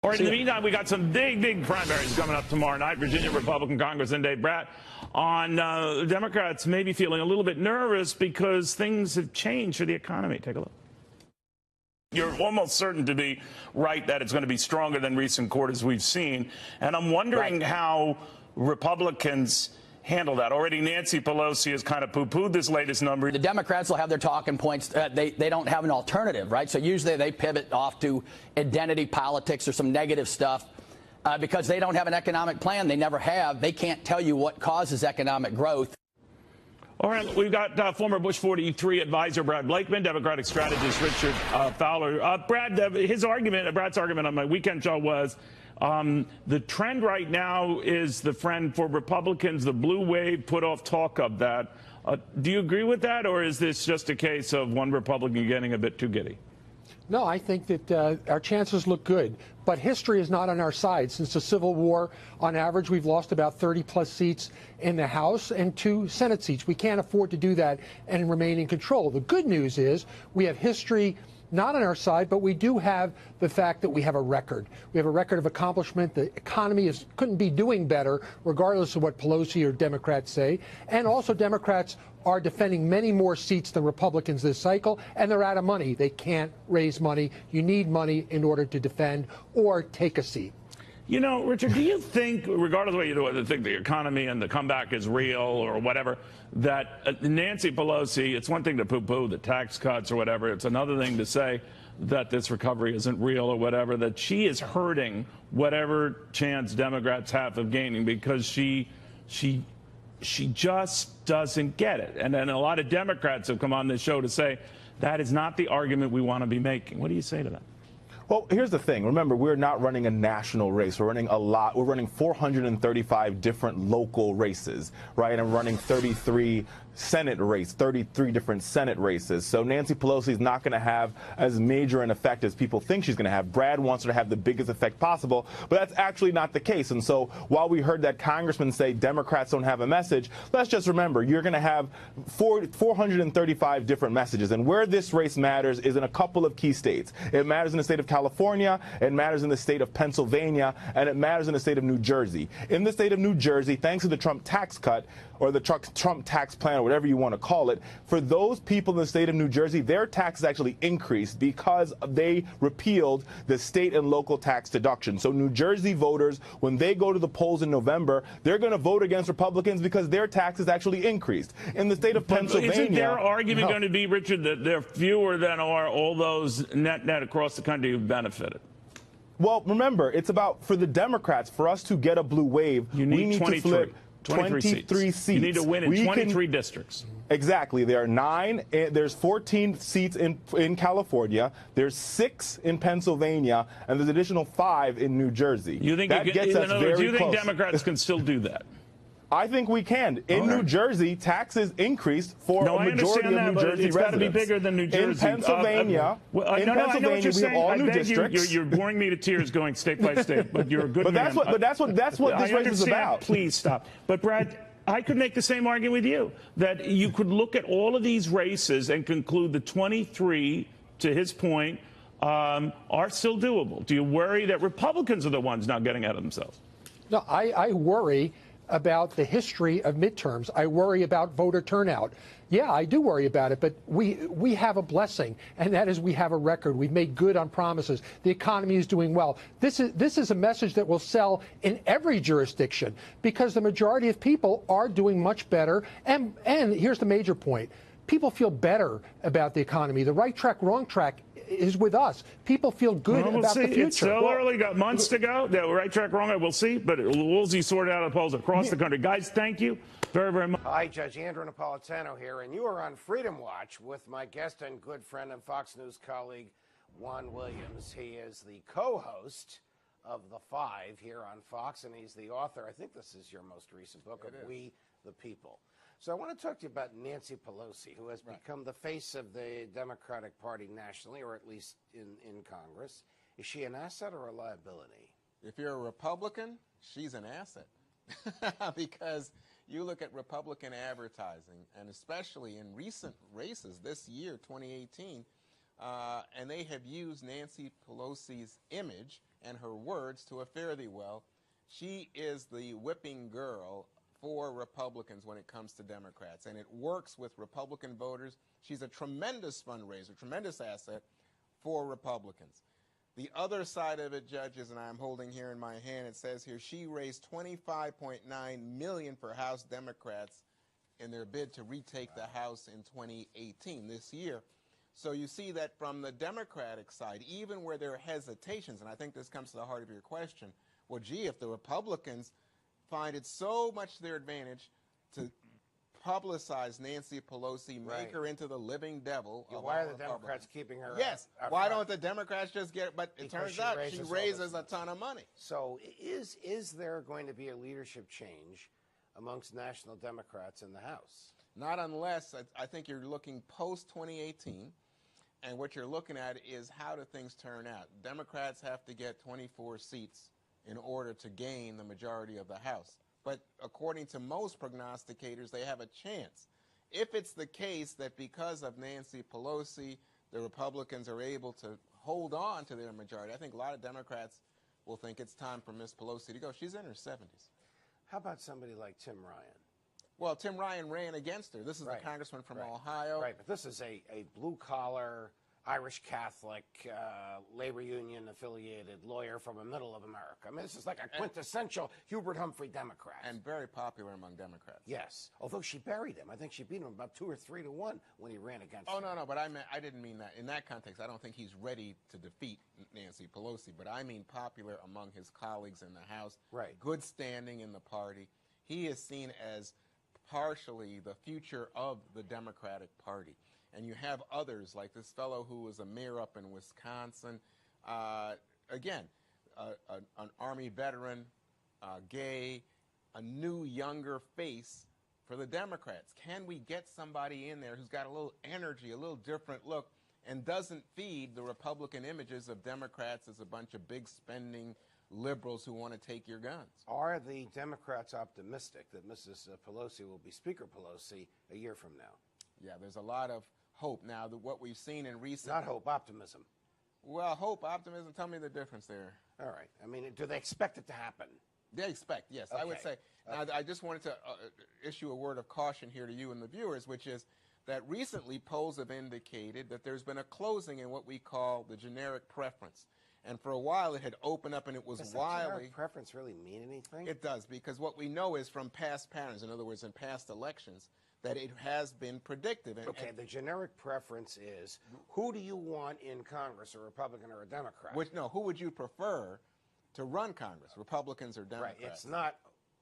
All right, in the meantime, we got some big primaries coming up tomorrow night. Virginia Republican Congressman Dave Bratt on Democrats maybe feeling a little bit nervous because things have changed for the economy. Take a look. You're almost certain to be right that it's going to be stronger than recent quarters we've seen. And I'm wondering how Republicans handle that. Already Nancy Pelosi has kind of poo-pooed this latest number. The Democrats will have their talking points. They don't have an alternative, right? So usually they pivot off to identity politics or some negative stuff because they don't have an economic plan. They never have. They can't tell you what causes economic growth. All right, we've got former Bush 43 advisor Brad Blakeman, Democratic strategist Richard Fowler. Brad's argument on my weekend show was the trend right now is the friend for Republicans, the blue wave, put off talk of that. Do you agree with that, or is this just a case of one Republican getting a bit too giddy? No, I think that our chances look good, but history is not on our side. Since the Civil War, on average, we've lost about 30-plus seats in the House and 2 Senate seats. We can't afford to do that and remain in control. The good news is we have history not on our side, but we do have the fact that we have a record. We have a record of accomplishment. The economy couldn't be doing better, regardless of what Pelosi or Democrats say. And also Democrats are defending many more seats than Republicans this cycle, and they're out of money. They can't raise money. You need money in order to defend or take a seat. You know, Richard, do you think, regardless of what you do, whether you think the economy and the comeback is real or whatever, that Nancy Pelosi, it's one thing to poo-poo the tax cuts or whatever, it's another thing to say that this recovery isn't real or whatever, that she is hurting whatever chance Democrats have of gaining because she just doesn't get it. And then a lot of Democrats have come on this show to say that is not the argument we want to be making. What do you say to that? Well, here's the thing. Remember, we're not running a national race. We're running a lot. We're running 435 different local races, right? And running 33 different Senate races. So Nancy Pelosi is not going to have as major an effect as people think she's going to have. Brad wants her to have the biggest effect possible, but that's actually not the case. And so while we heard that congressman say Democrats don't have a message, let's just remember you're going to have 435 different messages. And where this race matters is in a couple of key states. It matters in the state of California, it matters in the state of Pennsylvania, and it matters in the state of New Jersey. In the state of New Jersey, thanks to the Trump tax cut or the Trump tax plan or whatever you want to call it, for those people in the state of New Jersey, their taxes actually increased because they repealed the state and local tax deduction. So New Jersey voters, when they go to the polls in November, they're going to vote against Republicans because their taxes actually increased. In the state of Pennsylvania... Isn't their argument going to be, Richard, that there are fewer than are all those net across the country who've benefited? Well, remember, it's about, for the Democrats, for us to get a blue wave, we need 23. To flip 23 seats. You need to win in 23 districts. Exactly. There are 9. There's 14 seats in California. There's 6 in Pennsylvania, and there's additional 5 in New Jersey. You think that gets us very do you think close. Democrats can still do that? I think we can. In New Jersey, taxes increased for a majority of New Jersey it's residents. It's got to be bigger than New Jersey. In Pennsylvania, we have all new districts. You're boring me to tears going state by state, but you're a good man. But that's what this race is about. Please stop. But Brad, I could make the same argument with you, that you could look at all of these races and conclude the 23, to his point, are still doable. Do you worry that Republicans are the ones not getting out of themselves? No, I worry about the history of midterms. I worry about voter turnout. Yeah, I do worry about it, but we have a blessing, and that is we have a record. We've made good on promises. The economy is doing well. This is a message that will sell in every jurisdiction because the majority of people are doing much better. And here's the major point. People feel better about the economy. The right track, wrong track is with us. People feel good about the future. It's so early, got months to go. The right track, wrong, we'll see. But we'll see sorted out of the polls across the country. Guys, thank you very much. Hi, Judge Andrew Napolitano here, and you are on Freedom Watch with my guest and good friend and Fox News colleague, Juan Williams. He is the co-host of The Five here on Fox, and he's the author, I think this is your most recent book, of We the People. So I want to talk to you about Nancy Pelosi, who has become the face of the Democratic Party nationally, or at least in Congress. Is she an asset or a liability? If you're a Republican, she's an asset. Because you look at Republican advertising, and especially in recent races this year, 2018, and they have used Nancy Pelosi's image and her words to a fare thee well. She is the whipping girl for Republicans when it comes to Democrats, and it works with Republican voters. She's a tremendous fundraiser, tremendous asset for Republicans. The other side of it, judges, and I'm holding here in my hand, it says here she raised $25.9 million for House Democrats in their bid to retake the House in 2018, this year. So you see that from the Democratic side, even where there are hesitations, and I think this comes to the heart of your question, well, gee, if the Republicans find it so much to their advantage to publicize Nancy Pelosi, make her into the living devil. Why are the Democrats keeping her? Yes. Why don't the Democrats just get it? But it turns out she raises a ton of money. So is there going to be a leadership change amongst national Democrats in the House? Not unless, I think you're looking post-2018, and what you're looking at is how do things turn out. Democrats have to get 24 seats in order to gain the majority of the House. But according to most prognosticators, they have a chance. If it's the case that because of Nancy Pelosi, the Republicans are able to hold on to their majority, I think a lot of Democrats will think it's time for Ms. Pelosi to go. She's in her 70s. How about somebody like Tim Ryan? Well, Tim Ryan ran against her. This is the congressman from Ohio. Right, but this is a blue-collar, Irish Catholic, labor union affiliated lawyer from the middle of America. I mean, this is like a quintessential Hubert Humphrey Democrat. And very popular among Democrats. Yes, although she buried him. I think she beat him about 2 or 3 to 1 when he ran against her. No, but I didn't mean that. In that context, I don't think he's ready to defeat Nancy Pelosi, but I mean popular among his colleagues in the House. Right. Good standing in the party. He is seen as partially the future of the Democratic Party. And you have others like this fellow who was a mayor up in Wisconsin. Again, an Army veteran, gay, a new, younger face for the Democrats. Can we get somebody in there who's got a little energy, a little different look, and doesn't feed the Republican images of Democrats as a bunch of big spending liberals who want to take your guns? Are the Democrats optimistic that Mrs. Pelosi will be Speaker Pelosi a year from now? Yeah, there's a lot of hope. Now, what we've seen in recent... Not hope, optimism. Well, hope, optimism, tell me the difference there. All right. I mean, do they expect it to happen? They expect, yes. Okay. I would say. Now, I just wanted to issue a word of caution here to you and the viewers, which is that recently polls have indicated that there's been a closing in what we call the generic preference. And for a while, it had opened up and it was wildly... Does generic preference really mean anything? It does, because what we know is from past patterns, in other words, in past elections, that it has been predictive. Okay, the generic preference is, who do you want in Congress, a Republican or a Democrat? Who would you prefer to run Congress, Republicans or Democrats? Right, it's not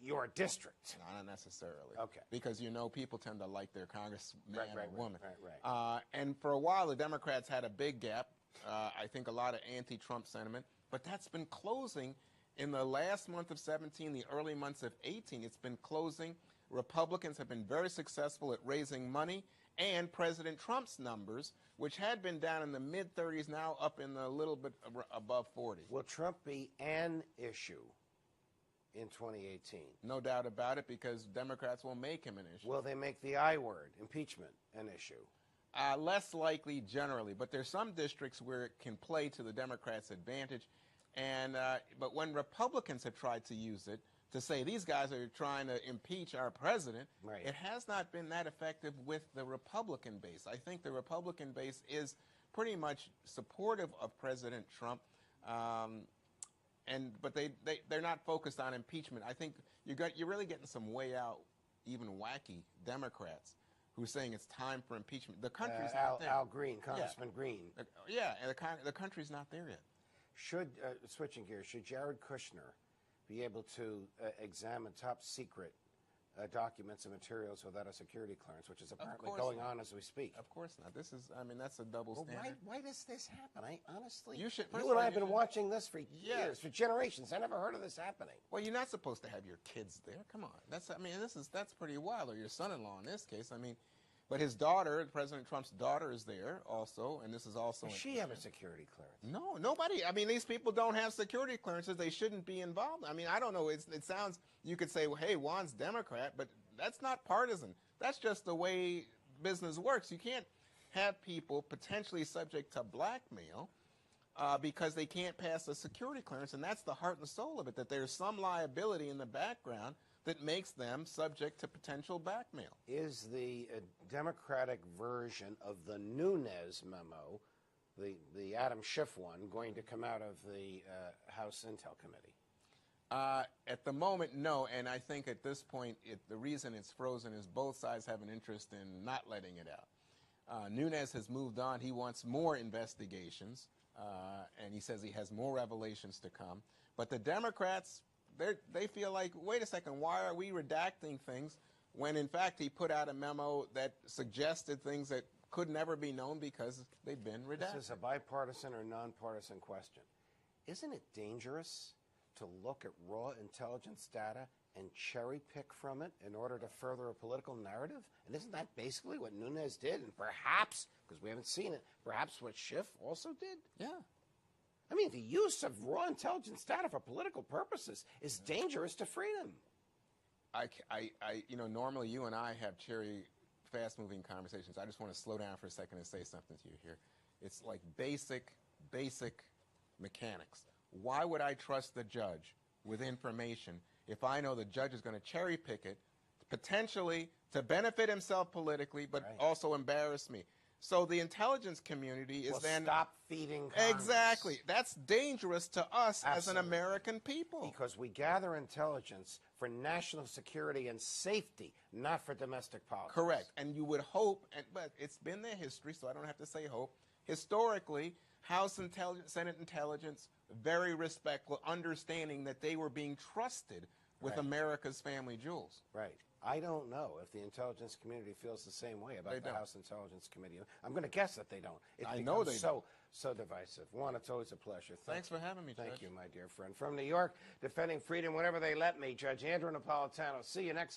your district. Not necessarily. Okay. Because, people tend to like their congressman or woman. Right. And for a while, the Democrats had a big gap. I think a lot of anti-Trump sentiment. But that's been closing in the last month of 17, the early months of 18. It's been closing. Republicans have been very successful at raising money, and President Trump's numbers, which had been down in the mid-30s, now up in a little bit above 40. Will Trump be an issue in 2018? No doubt about it, because Democrats will make him an issue. Will they make the I word, impeachment, an issue? Less likely generally, but there's some districts where it can play to the Democrats' advantage. And but when Republicans have tried to use it, to say these guys are trying to impeach our president, it has not been that effective with the Republican base. I think the Republican base is pretty much supportive of President Trump, but they're not focused on impeachment. I think you're really getting some way out, even wacky Democrats who are saying it's time for impeachment. The country's not there. Al Green, Congressman Green. Yeah, and the country's not there yet. Should, switching gears, should Jared Kushner be able to examine top secret documents and materials without a security clearance, which is apparently going on as we speak? Of course not. That's a double standard. Why does this happen? Honestly, you and I have been watching this for years, for generations. I never heard of this happening. Well, you're not supposed to have your kids there. Come on, that's pretty wild. Or your son-in-law in this case. But his daughter, President Trump's daughter, is there also, and this is also... Does she have a security clearance? No, nobody. These people don't have security clearances. They shouldn't be involved. I don't know. It sounds... You could say, well, hey, Juan's Democrat, but that's not partisan. That's just the way business works. You can't have people potentially subject to blackmail because they can't pass a security clearance, and that's the heart and soul of it, that there's some liability in the background that makes them subject to potential blackmail. Is the Democratic version of the Nunes memo, the Adam Schiff one, going to come out of the House Intel Committee? At the moment, no, and I think at this point, the reason it's frozen is both sides have an interest in not letting it out. Nunes has moved on. He wants more investigations, and he says he has more revelations to come. But the Democrats, they feel like, wait a second, why are we redacting things when, in fact, he put out a memo that suggested things that could never be known because they've been redacted. This is a bipartisan or nonpartisan question. Isn't it dangerous to look at raw intelligence data and cherry pick from it in order to further a political narrative? And isn't that basically what Nunes did? And perhaps, because we haven't seen it, perhaps what Schiff also did? Yeah. I mean, the use of raw intelligence data for political purposes is dangerous to freedom. Normally you and I have fast-moving conversations. I just want to slow down for a second and say something to you here. It's like basic mechanics. Why would I trust the judge with information if I know the judge is going to cherry pick it, potentially to benefit himself politically, but also embarrass me? So the intelligence community is stop feeding Congress. Exactly. That's dangerous to us as an American people. Because we gather intelligence for national security and safety, not for domestic politics. Correct. And you would hope, but it's been their history, so I don't have to say hope. Historically, House Intelligence, Senate Intelligence, very respectful, understanding that they were being trusted with America's family jewels. Right. I don't know if the intelligence community feels the same way about the House Intelligence Committee. I'm going to guess that they don't. I know they don't. So divisive. Juan, it's always a pleasure. Thanks for having me, Judge. Thank you, my dear friend. From New York, defending freedom whenever they let me, Judge Andrew Napolitano. See you next time.